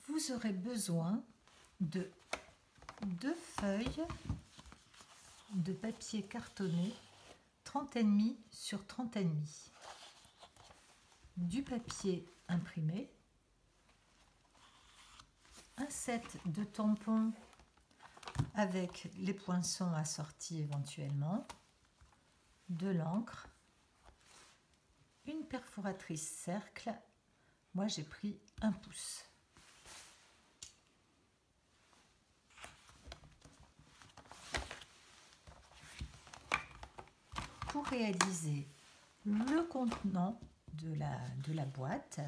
vous aurez besoin de 2 feuilles de papier cartonné 30,5 sur 30,5, du papier imprimé, un set de tampons avec les poinçons assortis éventuellement, de l'encre, une perforatrice cercle, moi j'ai pris 1 pouce. Pour réaliser le contenant de la boîte,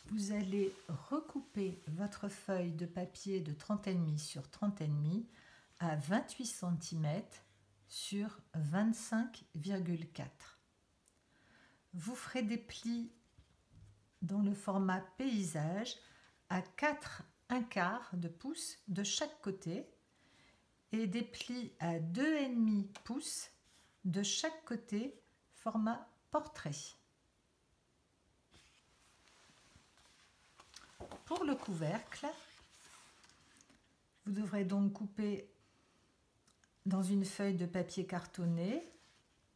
vous allez recouper votre feuille de papier de 30,5 sur 30,5 à 28 cm sur 25,4. Vous ferez des plis dans le format paysage à 4,25 de pouce de chaque côté et des plis à 2,5 pouces de chaque côté, format portrait. Pour le couvercle, vous devrez donc couper dans une feuille de papier cartonné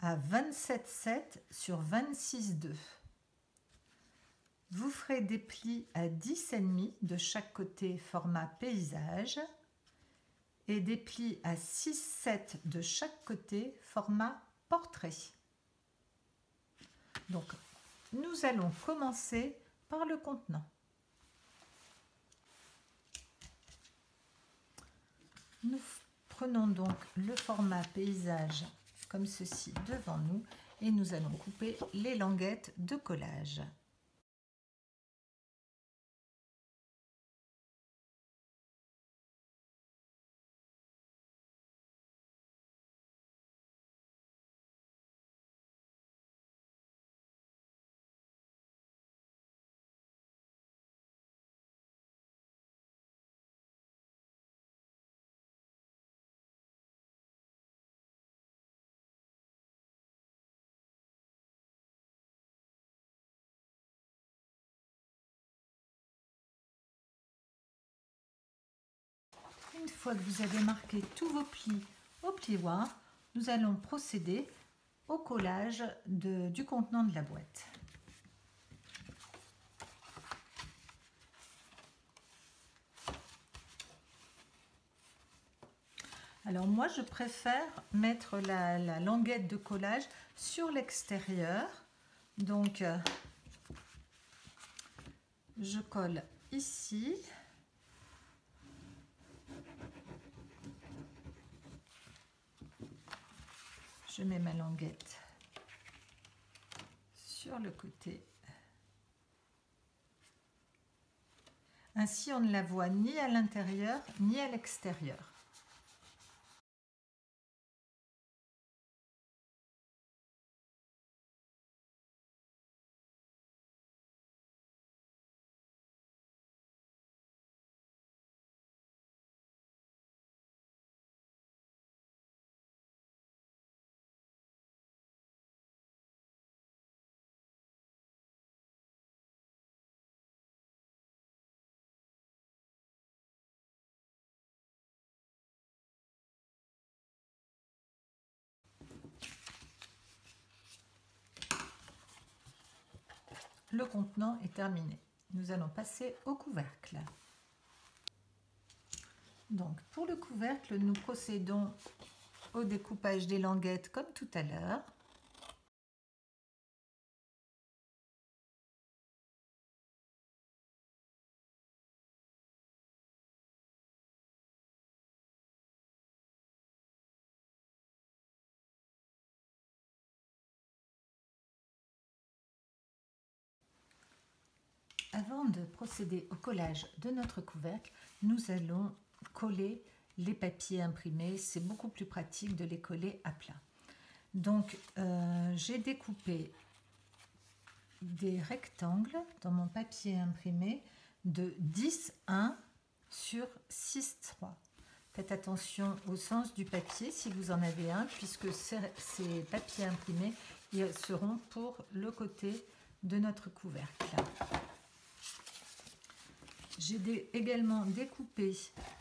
à 27,7 sur 26,2. Vous ferez des plis à 10,5 de chaque côté, format paysage, et des plis à 6,7 de chaque côté, format portrait. Donc, nous allons commencer par le contenant. Nous prenons donc le format paysage comme ceci devant nous et nous allons couper les languettes de collage. Une fois que vous avez marqué tous vos plis au plioir, nous allons procéder au collage du contenant de la boîte. Alors moi je préfère mettre la languette de collage sur l'extérieur. Donc je colle ici. Je mets ma languette sur le côté. Ainsi, on ne la voit ni à l'intérieur ni à l'extérieur. Le contenant est terminé. Nous allons passer au couvercle. Donc, pour le couvercle, nous procédons au découpage des languettes comme tout à l'heure. Avant de procéder au collage de notre couvercle, nous allons coller les papiers imprimés. C'est beaucoup plus pratique de les coller à plat. Donc, j'ai découpé des rectangles dans mon papier imprimé de 10,1 sur 6,3. Faites attention au sens du papier si vous en avez un, puisque ces papiers imprimés seront pour le côté de notre couvercle. J'ai également découpé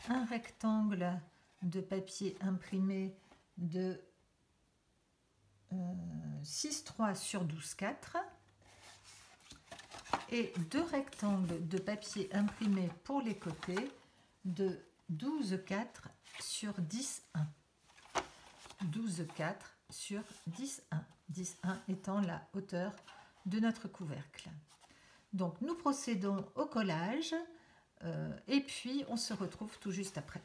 un rectangle de papier imprimé de 6,3 sur 12,4 et 2 rectangles de papier imprimé pour les côtés de 12,4 sur 10,1. 12,4 sur 10,1. 10,1 étant la hauteur de notre couvercle. Donc nous procédons au collage et puis on se retrouve tout juste après.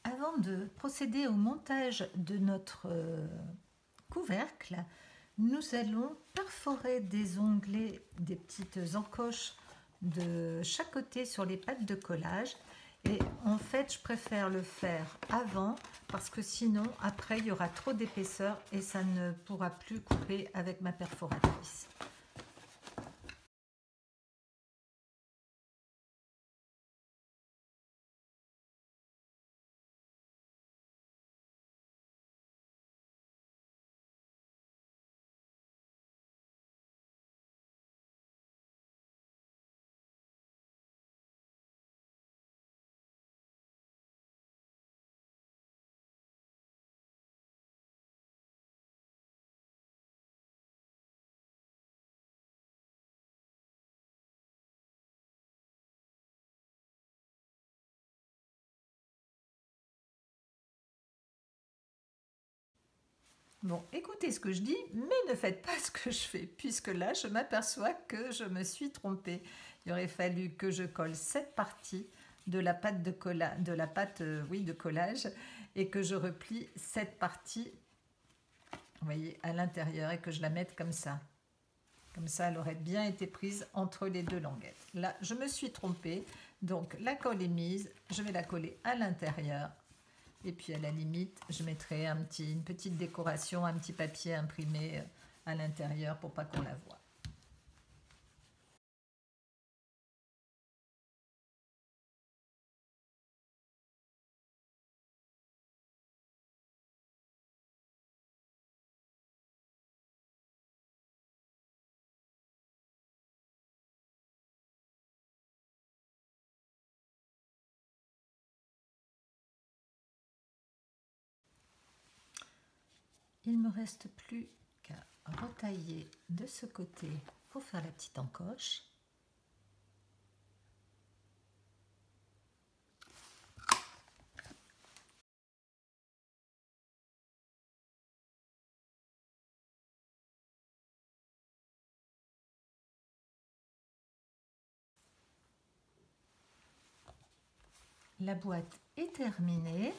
Avant de procéder au montage de notre couvercle, nous allons perforer des onglets, des petites encoches de chaque côté sur les pattes de collage. Et en fait, je préfère le faire avant parce que sinon, après, il y aura trop d'épaisseur et ça ne pourra plus couper avec ma perforatrice. Bon, écoutez ce que je dis, mais ne faites pas ce que je fais, puisque là, je m'aperçois que je me suis trompée. Il aurait fallu que je colle cette partie de la pâte de collage et que je replie cette partie, vous voyez, à l'intérieur et que je la mette comme ça. Comme ça, elle aurait bien été prise entre les deux languettes. Là, je me suis trompée, donc la colle est mise, je vais la coller à l'intérieur. Et puis à la limite, je mettrai une petite décoration, un petit papier imprimé à l'intérieur pour pas qu'on la voie. Il ne me reste plus qu'à retailler de ce côté pour faire la petite encoche. La boîte est terminée.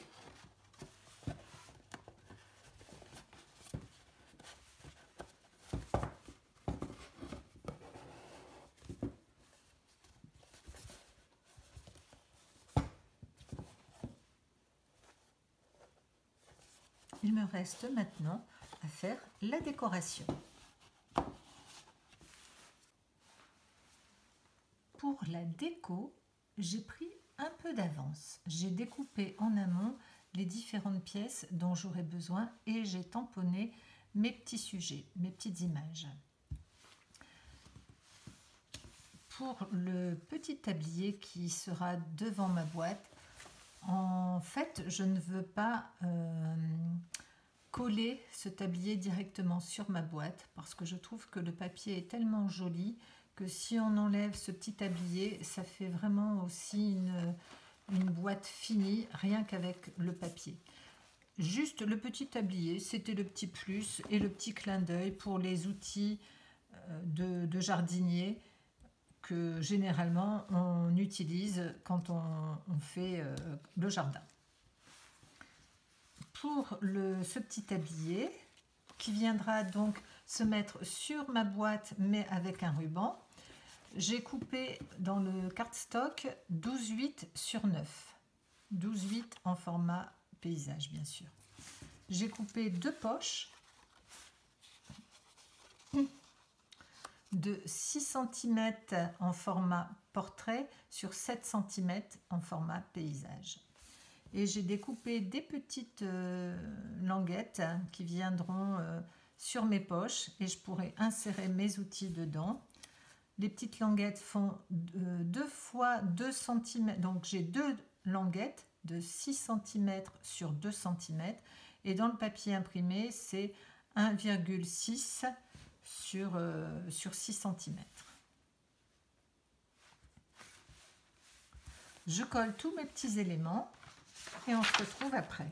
Il me reste maintenant à faire la décoration. Pour la déco, j'ai pris un peu d'avance. J'ai découpé en amont les différentes pièces dont j'aurai besoin et j'ai tamponné mes petits sujets, mes petites images. Pour le petit tablier qui sera devant ma boîte, en fait, je ne veux pas coller ce tablier directement sur ma boîte parce que je trouve que le papier est tellement joli que si on enlève ce petit tablier, ça fait vraiment aussi une boîte finie rien qu'avec le papier. Juste le petit tablier, c'était le petit plus et le petit clin d'œil pour les outils de jardinier que généralement on utilise quand on fait le jardin. Pour ce petit tablier qui viendra donc se mettre sur ma boîte mais avec un ruban, j'ai coupé dans le cardstock 12,8 sur 9. 12,8 en format paysage bien sûr. J'ai coupé 2 poches de 6 cm en format portrait sur 7 cm en format paysage. Et j'ai découpé des petites languettes qui viendront sur mes poches et je pourrai insérer mes outils dedans. Les petites languettes font 2 fois 2 cm, donc j'ai 2 languettes de 6 cm sur 2 cm et dans le papier imprimé c'est 1,6 sur 6 cm. Je colle tous mes petits éléments et on se retrouve après.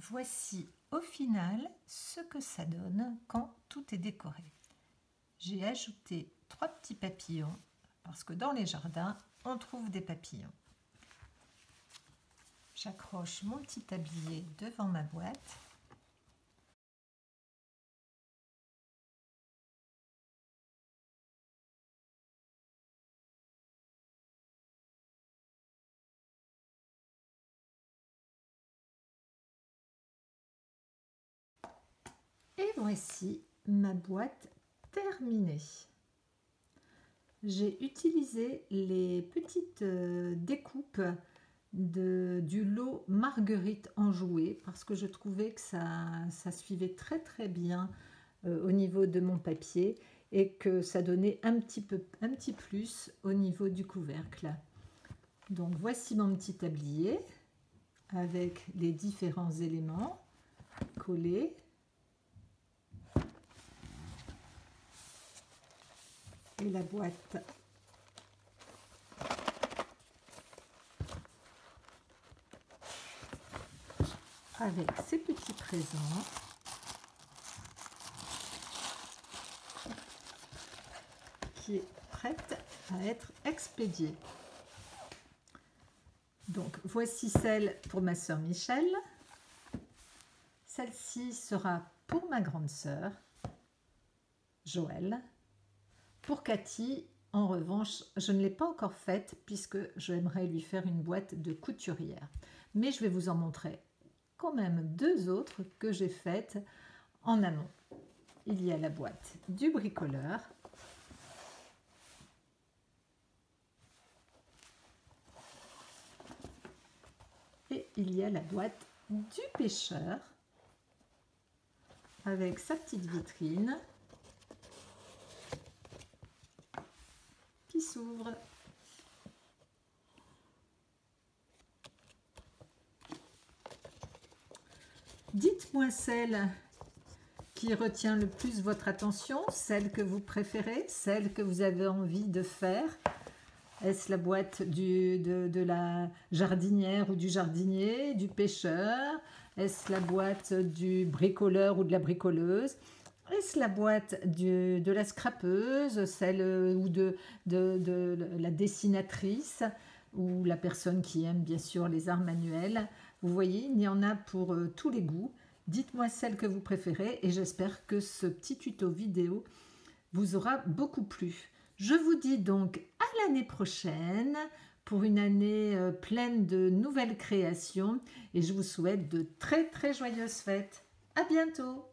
Voici au final ce que ça donne quand tout est décoré. J'ai ajouté 3 petits papillons parce que dans les jardins, on trouve des papillons. J'accroche mon petit tablier devant ma boîte. Et voici ma boîte terminée. J'ai utilisé les petites découpes du lot Marguerite enjouée parce que je trouvais que ça suivait très bien au niveau de mon papier et que ça donnait un petit plus au niveau du couvercle. Donc voici mon petit tablier avec les différents éléments collés. Et la boîte avec ses petits présents. Qui est prête à être expédiée. Donc voici celle pour ma sœur Michel. Celle-ci sera pour ma grande sœur Joëlle. Pour Cathy, en revanche, je ne l'ai pas encore faite puisque j'aimerais lui faire une boîte de couturière. Mais je vais vous en montrer quand même 2 autres que j'ai faites en amont. Il y a la boîte du bricoleur. Et il y a la boîte du pêcheur avec sa petite vitrine qui s'ouvre. Dites-moi celle qui retient le plus votre attention, celle que vous préférez, celle que vous avez envie de faire. Est-ce la boîte de la jardinière ou du jardinier, du pêcheur? Est-ce la boîte du bricoleur ou de la bricoleuse? Est-ce la boîte de la scrapeuse, celle ou de la dessinatrice ou la personne qui aime bien sûr les arts manuels? Vous voyez, il y en a pour tous les goûts. Dites-moi celle que vous préférez et j'espère que ce petit tuto vidéo vous aura beaucoup plu. Je vous dis donc à l'année prochaine pour une année pleine de nouvelles créations et je vous souhaite de très joyeuses fêtes. À bientôt!